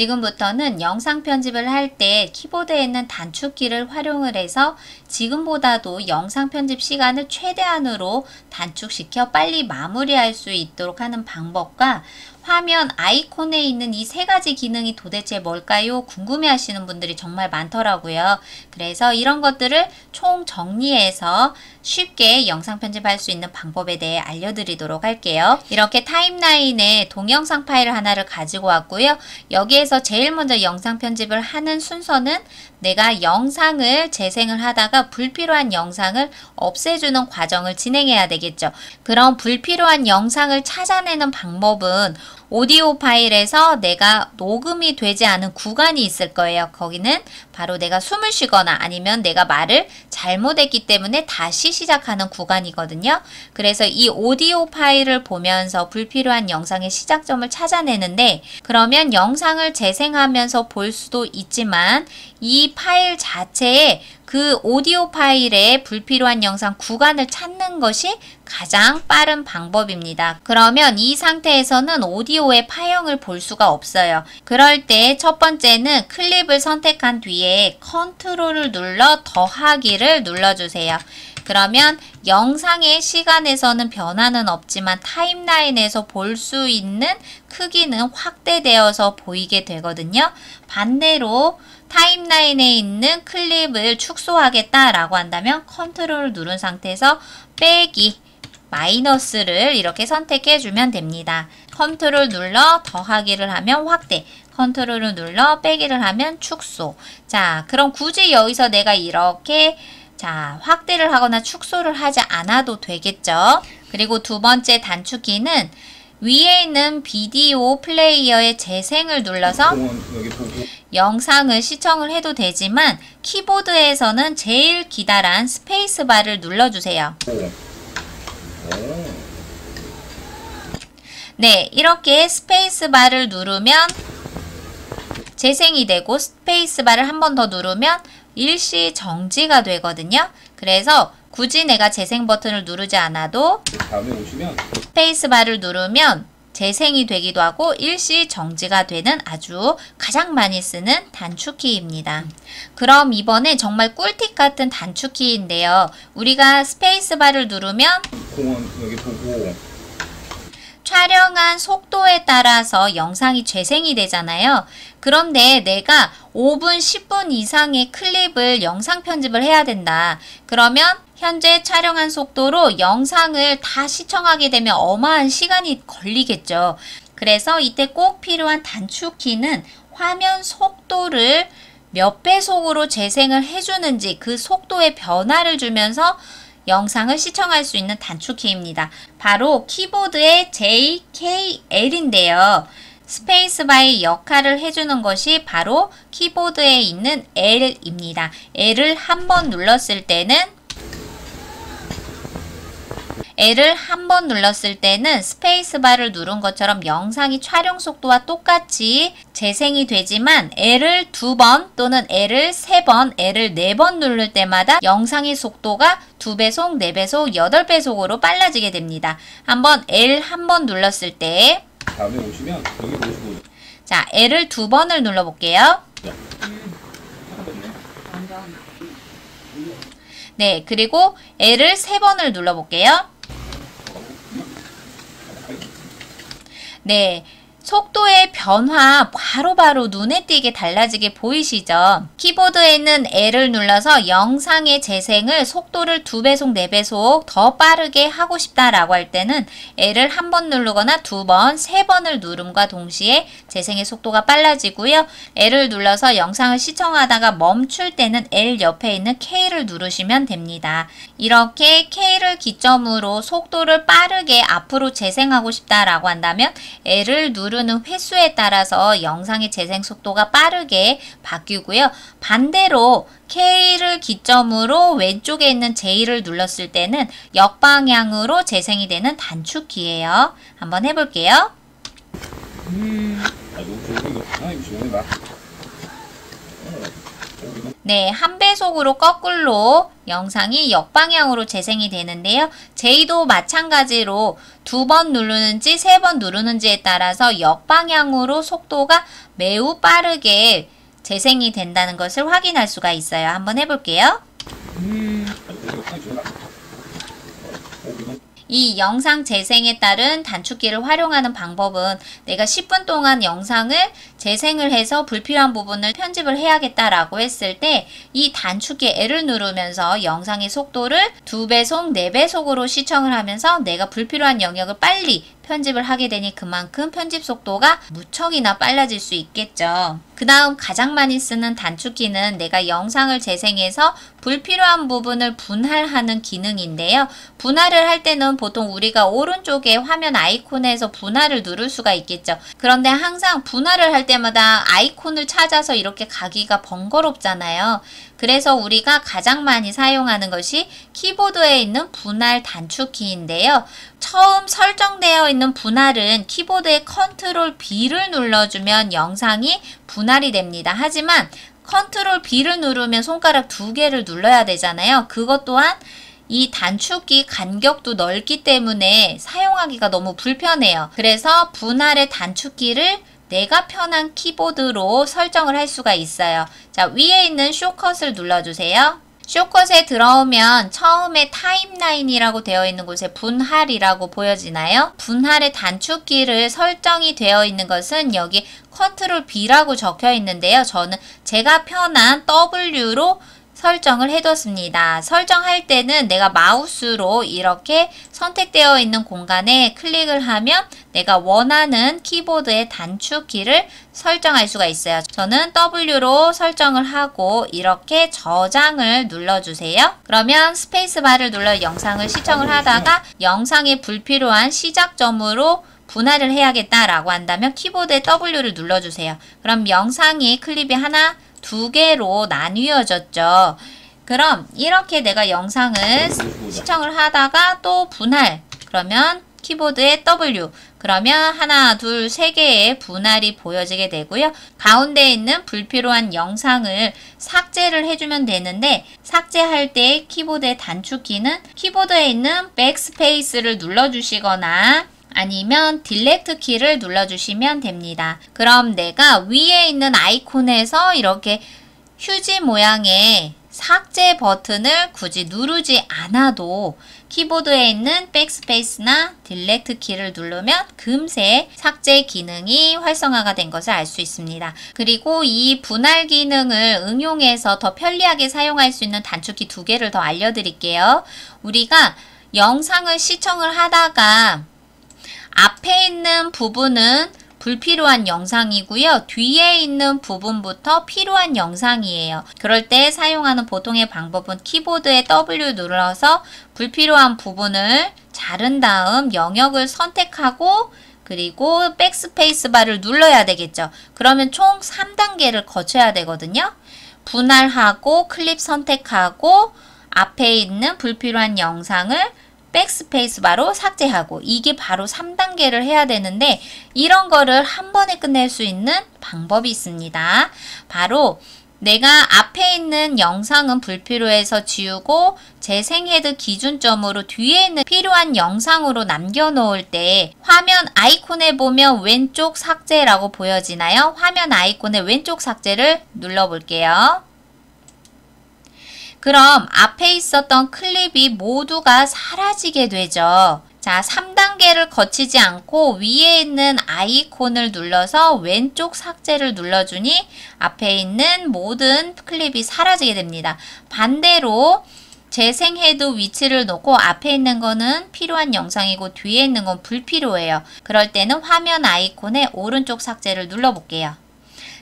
지금부터는 영상 편집을 할 때 키보드에 있는 단축키를 활용을 해서 지금보다도 영상 편집 시간을 최대한으로 단축시켜 빨리 마무리할 수 있도록 하는 방법과 화면 아이콘에 있는 이 세 가지 기능이 도대체 뭘까요? 궁금해 하시는 분들이 정말 많더라고요. 그래서 이런 것들을 총 정리해서 쉽게 영상 편집할 수 있는 방법에 대해 알려드리도록 할게요. 이렇게 타임라인에 동영상 파일 하나를 가지고 왔고요. 여기에서 제일 먼저 영상 편집을 하는 순서는 내가 영상을 재생을 하다가 불필요한 영상을 없애주는 과정을 진행해야 되겠죠. 그럼 불필요한 영상을 찾아내는 방법은 오디오 파일에서 내가 녹음이 되지 않은 구간이 있을 거예요. 거기는 바로 내가 숨을 쉬거나 아니면 내가 말을 잘못했기 때문에 다시 시작하는 구간이거든요. 그래서 이 오디오 파일을 보면서 불필요한 영상의 시작점을 찾아내는데, 그러면 영상을 재생하면서 볼 수도 있지만 이 파일 자체에 그 오디오 파일에 불필요한 영상 구간을 찾는 것이 가장 빠른 방법입니다. 그러면 이 상태에서는 오디오의 파형을 볼 수가 없어요. 그럴 때 첫 번째는 클립을 선택한 뒤에 컨트롤을 눌러 더하기를 눌러주세요. 그러면 영상의 시간에서는 변화는 없지만 타임라인에서 볼 수 있는 크기는 확대되어서 보이게 되거든요. 반대로 타임라인에 있는 클립을 축소하겠다라고 한다면 컨트롤을 누른 상태에서 빼기, 마이너스를 이렇게 선택해 주면 됩니다. 컨트롤 눌러 더하기를 하면 확대, 컨트롤을 눌러 빼기를 하면 축소. 자, 그럼 굳이 여기서 내가 이렇게 확대를 하거나 축소를 하지 않아도 되겠죠. 그리고 두 번째 단축키는 위에 있는 비디오 플레이어의 재생을 눌러서 영상을 시청을 해도 되지만 키보드에서는 제일 기다란 스페이스바를 눌러주세요. 네, 이렇게 스페이스바를 누르면 재생이 되고 스페이스바를 한 번 더 누르면 일시 정지가 되거든요. 그래서 굳이 내가 재생 버튼을 누르지 않아도 다음에 오시면 스페이스바를 누르면 재생이 되기도 하고 일시 정지가 되는 아주 가장 많이 쓰는 단축키입니다. 그럼 이번에 정말 꿀팁 같은 단축키인데요. 우리가 스페이스바를 누르면 공원 여기 보고 촬영한 속도에 따라서 영상이 재생이 되잖아요. 그런데 내가 5분, 10분 이상의 클립을 영상 편집을 해야 된다. 그러면 현재 촬영한 속도로 영상을 다 시청하게 되면 어마한 시간이 걸리겠죠. 그래서 이때 꼭 필요한 단축키는 화면 속도를 몇 배속으로 재생을 해주는지 그 속도의 변화를 주면서 영상을 시청할 수 있는 단축키입니다. 바로 키보드의 JKL인데요. 스페이스바의 역할을 해주는 것이 바로 키보드에 있는 L입니다. L을 한 번 눌렀을 때는 스페이스바를 누른 것처럼 영상이 촬영 속도와 똑같이 재생이 되지만 L을 2번 또는 L을 3번, L을 4번 누를 때마다 영상의 속도가 2배속, 4배속, 8배속으로 빨라지게 됩니다. 한번 L 한 번 눌렀을 때 다음에 오시면 여기 보시고 자, L을 2번을 눌러볼게요. 네, 그리고 L을 3번을 눌러볼게요. 네, 속도의 변화 바로바로 눈에 띄게 달라지게 보이시죠? 키보드에 있는 L을 눌러서 영상의 재생을 속도를 2배속, 4배속 더 빠르게 하고 싶다라고 할 때는 L을 한 번 누르거나 2번, 3번을 누름과 동시에 재생의 속도가 빨라지고요. L을 눌러서 영상을 시청하다가 멈출 때는 L 옆에 있는 K를 누르시면 됩니다. 이렇게 K를 기점으로 속도를 빠르게 앞으로 재생하고 싶다라고 한다면 L을 누르는 횟수에 따라서 영상의 재생 속도가 빠르게 바뀌고요. 반대로 K를 기점으로 왼쪽에 있는 J를 눌렀을 때는 역방향으로 재생이 되는 단축키예요. 한번 해볼게요. 너무 좋은 거. 이거 좋은 거. 네, 한 배속으로 거꾸로 영상이 역방향으로 재생이 되는데요. J도 마찬가지로 2번 누르는지 3번 누르는지에 따라서 역방향으로 속도가 매우 빠르게 재생이 된다는 것을 확인할 수가 있어요. 한번 해볼게요. 이 영상 재생에 따른 단축키를 활용하는 방법은 내가 10분 동안 영상을 재생을 해서 불필요한 부분을 편집을 해야겠다라고 했을 때 이 단축키 L을 누르면서 영상의 속도를 2배속, 4배속으로 시청을 하면서 내가 불필요한 영역을 빨리 편집을 하게 되니 그만큼 편집 속도가 무척이나 빨라질 수 있겠죠. 그 다음 가장 많이 쓰는 단축키는 내가 영상을 재생해서 불필요한 부분을 분할하는 기능인데요. 분할을 할 때는 보통 우리가 오른쪽에 화면 아이콘에서 분할을 누를 수가 있겠죠. 그런데 항상 분할을 할 때마다 아이콘을 찾아서 이렇게 가기가 번거롭잖아요. 그래서 우리가 가장 많이 사용하는 것이 키보드에 있는 분할 단축키인데요. 처음 설정되어 있는 분할은 키보드의 컨트롤 B를 눌러주면 영상이 분할이 됩니다. 하지만 컨트롤 B를 누르면 손가락 2개를 눌러야 되잖아요. 그것 또한 이 단축키 간격도 넓기 때문에 사용하기가 너무 불편해요. 그래서 분할의 단축키를 내가 편한 키보드로 설정을 할 수가 있어요. 자, 위에 있는 숏컷을 눌러주세요. 숏컷에 들어오면 처음에 타임라인이라고 되어 있는 곳에 분할이라고 보여지나요? 분할의 단축키를 설정이 되어 있는 것은 여기 컨트롤 B라고 적혀 있는데요. 저는 제가 편한 W로 설정을 해뒀습니다. 설정할 때는 내가 마우스로 이렇게 선택되어 있는 공간에 클릭을 하면 내가 원하는 키보드의 단축키를 설정할 수가 있어요. 저는 W로 설정을 하고 이렇게 저장을 눌러주세요. 그러면 스페이스바를 눌러 영상을 시청을 하다가 영상의 불필요한 시작점으로 분할을 해야겠다라고 한다면 키보드에 W를 눌러주세요. 그럼 영상이 클립이 하나, 2개로 나뉘어졌죠. 그럼 이렇게 내가 영상을 시청을 하다가 또 분할, 그러면 키보드에 W, 그러면 하나, 둘, 3개의 분할이 보여지게 되고요. 가운데 있는 불필요한 영상을 삭제를 해주면 되는데 삭제할 때 키보드의 단축키는 키보드에 있는 백스페이스를 눌러주시거나 아니면 딜렉트 키를 눌러주시면 됩니다. 그럼 내가 위에 있는 아이콘에서 이렇게 휴지 모양의 삭제 버튼을 굳이 누르지 않아도 키보드에 있는 백스페이스나 딜렉트 키를 누르면 금세 삭제 기능이 활성화가 된 것을 알 수 있습니다. 그리고 이 분할 기능을 응용해서 더 편리하게 사용할 수 있는 단축키 2개를 더 알려드릴게요. 우리가 영상을 시청을 하다가 앞에 있는 부분은 불필요한 영상이고요. 뒤에 있는 부분부터 필요한 영상이에요. 그럴 때 사용하는 보통의 방법은 키보드에 W 눌러서 불필요한 부분을 자른 다음 영역을 선택하고 그리고 백스페이스 바를 눌러야 되겠죠. 그러면 총 3단계를 거쳐야 되거든요. 분할하고 클립 선택하고 앞에 있는 불필요한 영상을 백스페이스 바로 삭제하고 이게 바로 3단계를 해야 되는데 이런 거를 한 번에 끝낼 수 있는 방법이 있습니다. 바로 내가 앞에 있는 영상은 불필요해서 지우고 재생 헤드 기준점으로 뒤에 있는 필요한 영상으로 남겨놓을 때 화면 아이콘에 보면 왼쪽 삭제라고 보여지나요? 화면 아이콘의 왼쪽 삭제를 눌러볼게요. 그럼 앞에 있었던 클립이 모두가 사라지게 되죠. 자, 3단계를 거치지 않고 위에 있는 아이콘을 눌러서 왼쪽 삭제를 눌러주니 앞에 있는 모든 클립이 사라지게 됩니다. 반대로 재생 헤드 위치를 놓고 앞에 있는 거는 필요한 영상이고 뒤에 있는 건 불필요해요. 그럴 때는 화면 아이콘의 오른쪽 삭제를 눌러볼게요.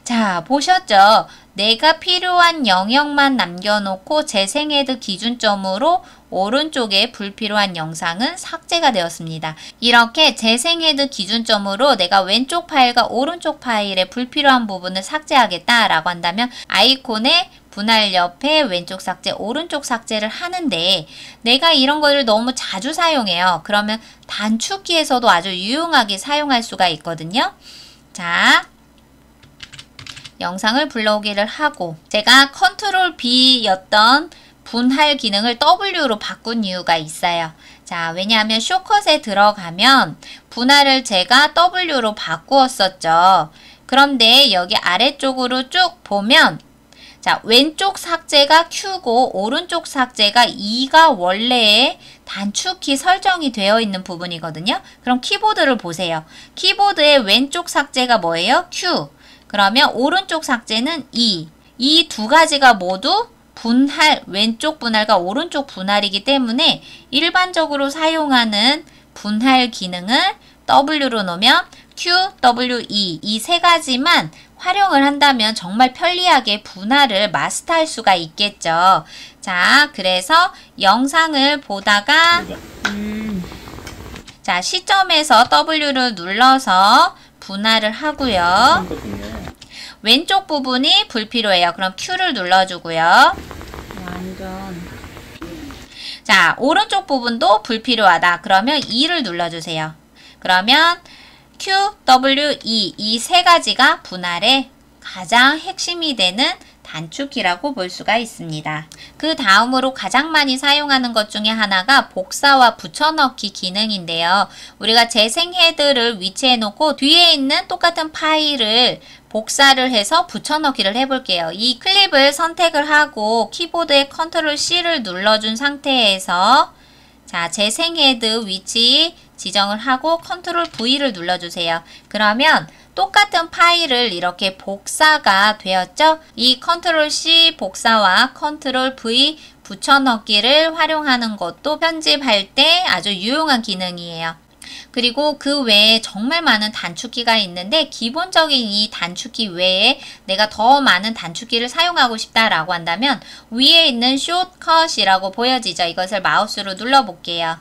자, 보셨죠? 내가 필요한 영역만 남겨놓고 재생 헤드 기준점으로 오른쪽에 불필요한 영상은 삭제가 되었습니다. 이렇게 재생 헤드 기준점으로 내가 왼쪽 파일과 오른쪽 파일의 불필요한 부분을 삭제하겠다라고 한다면 아이콘의 분할 옆에 왼쪽 삭제, 오른쪽 삭제를 하는데 내가 이런 거를 너무 자주 사용해요. 그러면 단축키에서도 아주 유용하게 사용할 수가 있거든요. 자, 영상을 불러오기를 하고 제가 컨트롤 B였던 분할 기능을 W로 바꾼 이유가 있어요. 자, 왜냐하면 숏컷에 들어가면 분할을 제가 W로 바꾸었었죠. 그런데 여기 아래쪽으로 쭉 보면 자, 왼쪽 삭제가 Q고 오른쪽 삭제가 E가 원래의 단축키 설정이 되어 있는 부분이거든요. 그럼 키보드를 보세요. 키보드의 왼쪽 삭제가 뭐예요? Q. 그러면 오른쪽 삭제는 E. 이 두 가지가 모두 분할, 왼쪽 분할과 오른쪽 분할이기 때문에 일반적으로 사용하는 분할 기능을 W로 놓으면 Q, W, E 이 세 가지만 활용을 한다면 정말 편리하게 분할을 마스터할 수가 있겠죠. 자, 그래서 영상을 보다가 자, 시점에서 W를 눌러서 분할을 하고요. 왼쪽 부분이 불필요해요. 그럼 Q를 눌러주고요. 완전. 자, 오른쪽 부분도 불필요하다. 그러면 E를 눌러주세요. 그러면 Q, W, E 이 세 가지가 분할의 가장 핵심이 되는 단축키라고 볼 수가 있습니다. 그 다음으로 가장 많이 사용하는 것 중에 하나가 복사와 붙여넣기 기능인데요. 우리가 재생 헤드를 위치해 놓고 뒤에 있는 똑같은 파일을 복사를 해서 붙여넣기를 해볼게요. 이 클립을 선택을 하고 키보드에 컨트롤 C를 눌러준 상태에서 자, 재생 헤드 위치 지정을 하고 컨트롤 V를 눌러주세요. 그러면 똑같은 파일을 이렇게 복사가 되었죠? 이 컨트롤 C 복사와 컨트롤 V 붙여넣기를 활용하는 것도 편집할 때 아주 유용한 기능이에요. 그리고 그 외에 정말 많은 단축키가 있는데 기본적인 이 단축키 외에 내가 더 많은 단축키를 사용하고 싶다라고 한다면 위에 있는 숏컷이라고 보여지죠? 이것을 마우스로 눌러볼게요.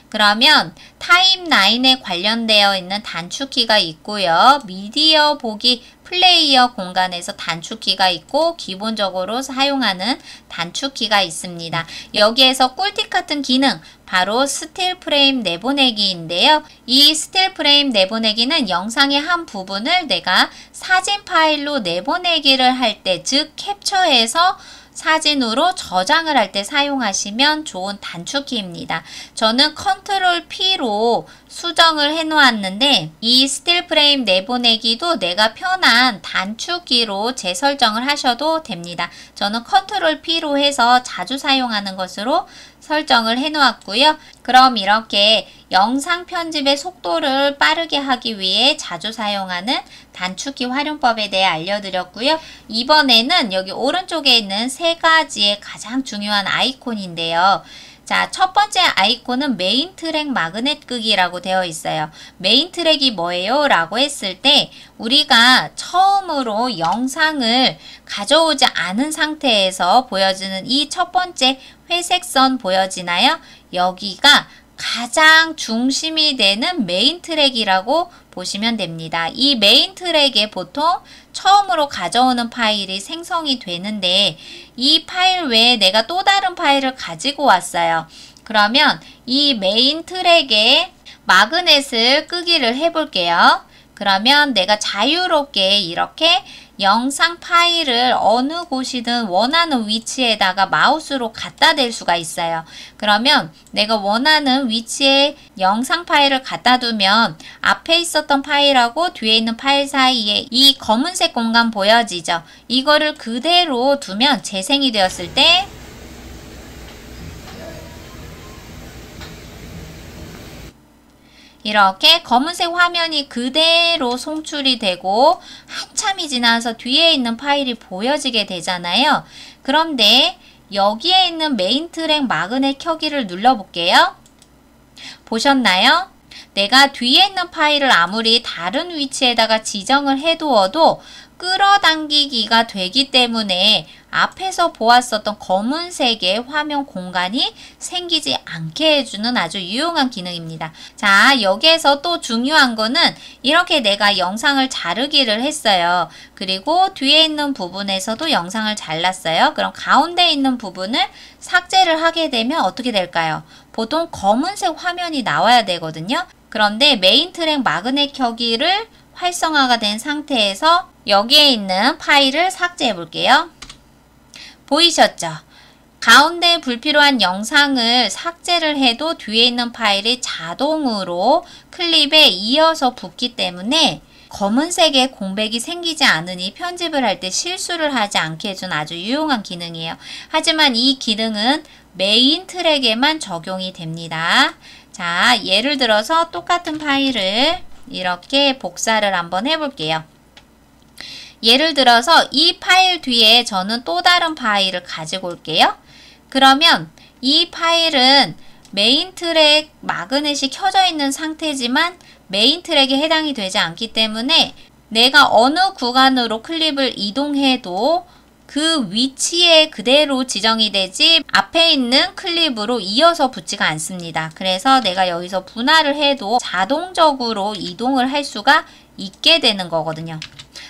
그러면 타임라인에 관련되어 있는 단축키가 있고요. 미디어 보기 플레이어 공간에서 단축키가 있고 기본적으로 사용하는 단축키가 있습니다. 여기에서 꿀팁 같은 기능 바로 스틸 프레임 내보내기인데요. 이 스틸 프레임 내보내기는 영상의 한 부분을 내가 사진 파일로 내보내기를 할 때, 즉 캡처해서 사진으로 저장을 할 때 사용하시면 좋은 단축키입니다. 저는 컨트롤 P로 수정을 해 놓았는데 이 스틸 프레임 내보내기도 내가 편한 단축키로 재설정을 하셔도 됩니다. 저는 컨트롤 P로 해서 자주 사용하는 것으로 설정을 해 놓았고요. 그럼 이렇게 영상 편집의 속도를 빠르게 하기 위해 자주 사용하는 단축키 활용법에 대해 알려드렸고요. 이번에는 여기 오른쪽에 있는 세 가지의 가장 중요한 아이콘인데요. 자, 첫 번째 아이콘은 메인 트랙 마그넷 끄기라고 되어 있어요. 메인 트랙이 뭐예요? 라고 했을 때 우리가 처음으로 영상을 가져오지 않은 상태에서 보여주는 이 첫 번째 회색 선 보여지나요? 여기가 가장 중심이 되는 메인 트랙이라고 보시면 됩니다. 이 메인 트랙에 보통 처음으로 가져오는 파일이 생성이 되는데 이 파일 외에 내가 또 다른 파일을 가지고 왔어요. 그러면 이 메인 트랙에 마그넷을 끄기를 해볼게요. 그러면 내가 자유롭게 이렇게 영상 파일을 어느 곳이든 원하는 위치에다가 마우스로 갖다 댈 수가 있어요. 그러면 내가 원하는 위치에 영상 파일을 갖다 두면 앞에 있었던 파일하고 뒤에 있는 파일 사이에 이 검은색 공간 보여지죠? 이거를 그대로 두면 재생이 되었을 때 이렇게 검은색 화면이 그대로 송출이 되고 한참이 지나서 뒤에 있는 파일이 보여지게 되잖아요. 그런데 여기에 있는 메인 트랙 마그넷 켜기를 눌러볼게요. 보셨나요? 내가 뒤에 있는 파일을 아무리 다른 위치에다가 지정을 해두어도 끌어당기기가 되기 때문에 앞에서 보았었던 검은색의 화면 공간이 생기지 않게 해주는 아주 유용한 기능입니다. 자, 여기에서 또 중요한 거는 이렇게 내가 영상을 자르기를 했어요. 그리고 뒤에 있는 부분에서도 영상을 잘랐어요. 그럼 가운데 있는 부분을 삭제를 하게 되면 어떻게 될까요? 보통 검은색 화면이 나와야 되거든요. 그런데 메인 트랙 마그넷 켜기를 활성화가 된 상태에서 여기에 있는 파일을 삭제해 볼게요. 보이셨죠? 가운데 불필요한 영상을 삭제를 해도 뒤에 있는 파일이 자동으로 클립에 이어서 붙기 때문에 검은색의 공백이 생기지 않으니 편집을 할 때 실수를 하지 않게 해준 아주 유용한 기능이에요. 하지만 이 기능은 메인 트랙에만 적용이 됩니다. 자, 예를 들어서 똑같은 파일을 이렇게 복사를 한번 해볼게요. 예를 들어서 이 파일 뒤에 저는 또 다른 파일을 가지고 올게요. 그러면 이 파일은 메인 트랙 마그넷이 켜져 있는 상태지만 메인 트랙에 해당이 되지 않기 때문에 내가 어느 구간으로 클립을 이동해도 그 위치에 그대로 지정이 되지 앞에 있는 클립으로 이어서 붙지가 않습니다. 그래서 내가 여기서 분할을 해도 자동적으로 이동을 할 수가 있게 되는 거거든요.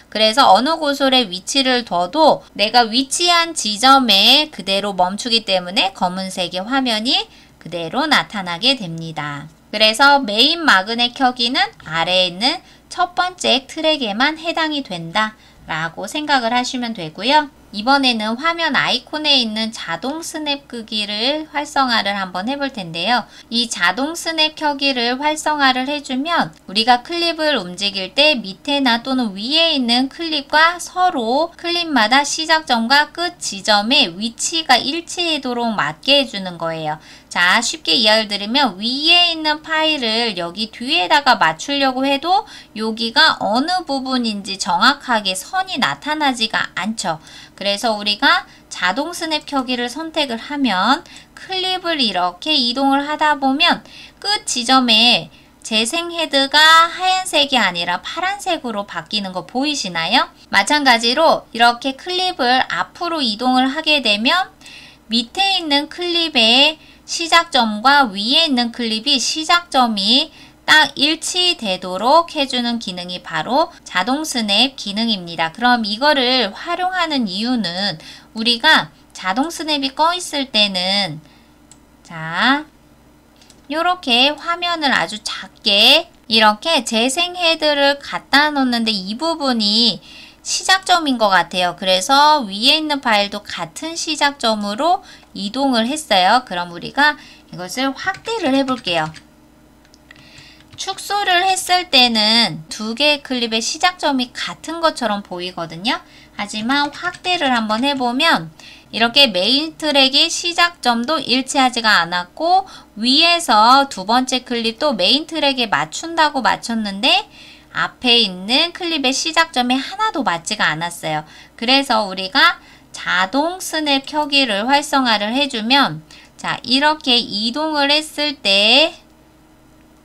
그래서 어느 곳에 위치를 둬도 내가 위치한 지점에 그대로 멈추기 때문에 검은색의 화면이 그대로 나타나게 됩니다. 그래서 메인 마그넷 켜기는 아래에 있는 첫 번째 트랙에만 해당이 된다 라고 생각을 하시면 되고요. 이번에는 화면 아이콘에 있는 자동 스냅 끄기를 활성화를 한번 해볼 텐데요. 이 자동 스냅 켜기를 활성화를 해주면 우리가 클립을 움직일 때 밑에나 또는 위에 있는 클립과 서로 클립마다 시작점과 끝 지점의 위치가 일치하도록 맞게 해주는 거예요. 자, 쉽게 이해를 드리면 위에 있는 파일을 여기 뒤에다가 맞추려고 해도 여기가 어느 부분인지 정확하게 선이 나타나지가 않죠. 그래서 우리가 자동 스냅 켜기를 선택을 하면 클립을 이렇게 이동을 하다 보면 끝 지점에 재생 헤드가 하얀색이 아니라 파란색으로 바뀌는 거 보이시나요? 마찬가지로 이렇게 클립을 앞으로 이동을 하게 되면 밑에 있는 클립의 시작점과 위에 있는 클립이 시작점이 딱 일치되도록 해주는 기능이 바로 자동 스냅 기능입니다. 그럼 이거를 활용하는 이유는 우리가 자동 스냅이 꺼 있을 때는 자, 요렇게 화면을 아주 작게 이렇게 재생 헤드를 갖다 놓는데 이 부분이 시작점인 것 같아요. 그래서 위에 있는 파일도 같은 시작점으로 이동을 했어요. 그럼 우리가 이것을 확대를 해볼게요. 축소를 했을 때는 두 개의 클립의 시작점이 같은 것처럼 보이거든요. 하지만 확대를 한번 해보면 이렇게 메인 트랙의 시작점도 일치하지가 않았고 위에서 두 번째 클립도 메인 트랙에 맞춘다고 맞췄는데 앞에 있는 클립의 시작점이 하나도 맞지가 않았어요. 그래서 우리가 자동 스냅 켜기를 활성화를 해주면 자, 이렇게 이동을 했을 때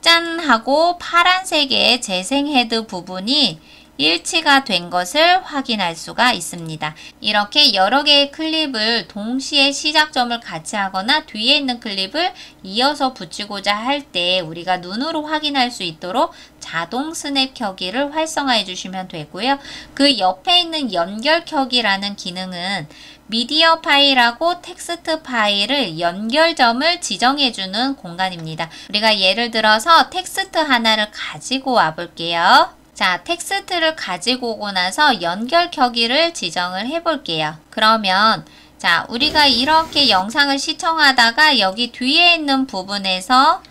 짠 하고 파란색의 재생 헤드 부분이 일치가 된 것을 확인할 수가 있습니다. 이렇게 여러 개의 클립을 동시에 시작점을 같이 하거나 뒤에 있는 클립을 이어서 붙이고자 할 때 우리가 눈으로 확인할 수 있도록 자동 스냅 켜기를 활성화해 주시면 되고요. 그 옆에 있는 연결 켜기라는 기능은 미디어 파일하고 텍스트 파일을 연결점을 지정해주는 공간입니다. 우리가 예를 들어서 텍스트 하나를 가지고 와 볼게요. 자, 텍스트를 가지고 오고 나서 연결 켜기를 지정을 해 볼게요. 그러면 자, 우리가 이렇게 영상을 시청하다가 여기 뒤에 있는 부분에서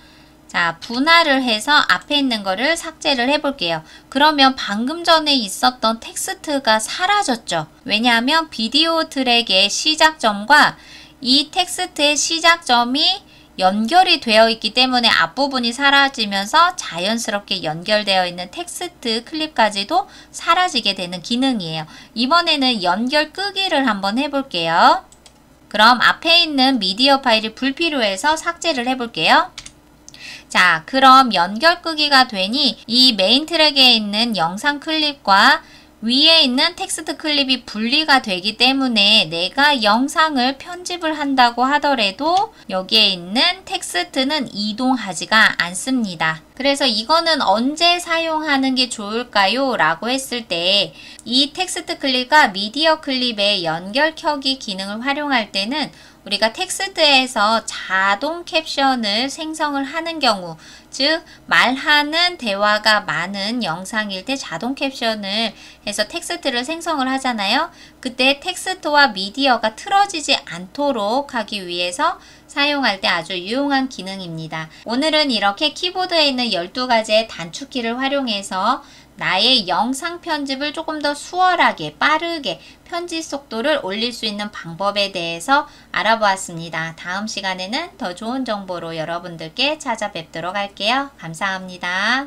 자, 분할을 해서 앞에 있는 거를 삭제를 해 볼게요. 그러면 방금 전에 있었던 텍스트가 사라졌죠. 왜냐하면 비디오 트랙의 시작점과 이 텍스트의 시작점이 연결이 되어 있기 때문에 앞부분이 사라지면서 자연스럽게 연결되어 있는 텍스트 클립까지도 사라지게 되는 기능이에요. 이번에는 연결 끄기를 한번 해볼게요. 그럼 앞에 있는 미디어 파일이 불필요해서 삭제를 해볼게요. 자, 그럼 연결 끄기가 되니 이 메인 트랙에 있는 영상 클립과 위에 있는 텍스트 클립이 분리가 되기 때문에 내가 영상을 편집을 한다고 하더라도 여기에 있는 텍스트는 이동하지가 않습니다. 그래서 이거는 언제 사용하는 게 좋을까요? 라고 했을 때 이 텍스트 클립과 미디어 클립의 연결 켜기 기능을 활용할 때는 우리가 텍스트에서 자동 캡션을 생성을 하는 경우, 즉 말하는 대화가 많은 영상일 때 자동 캡션을 해서 텍스트를 생성을 하잖아요. 그때 텍스트와 미디어가 틀어지지 않도록 하기 위해서 사용할 때 아주 유용한 기능입니다. 오늘은 이렇게 키보드에 있는 12가지의 단축키를 활용해서 나의 영상 편집을 조금 더 수월하게, 빠르게 편집 속도를 올릴 수 있는 방법에 대해서 알아보았습니다. 다음 시간에는 더 좋은 정보로 여러분들께 찾아뵙도록 할게요. 감사합니다.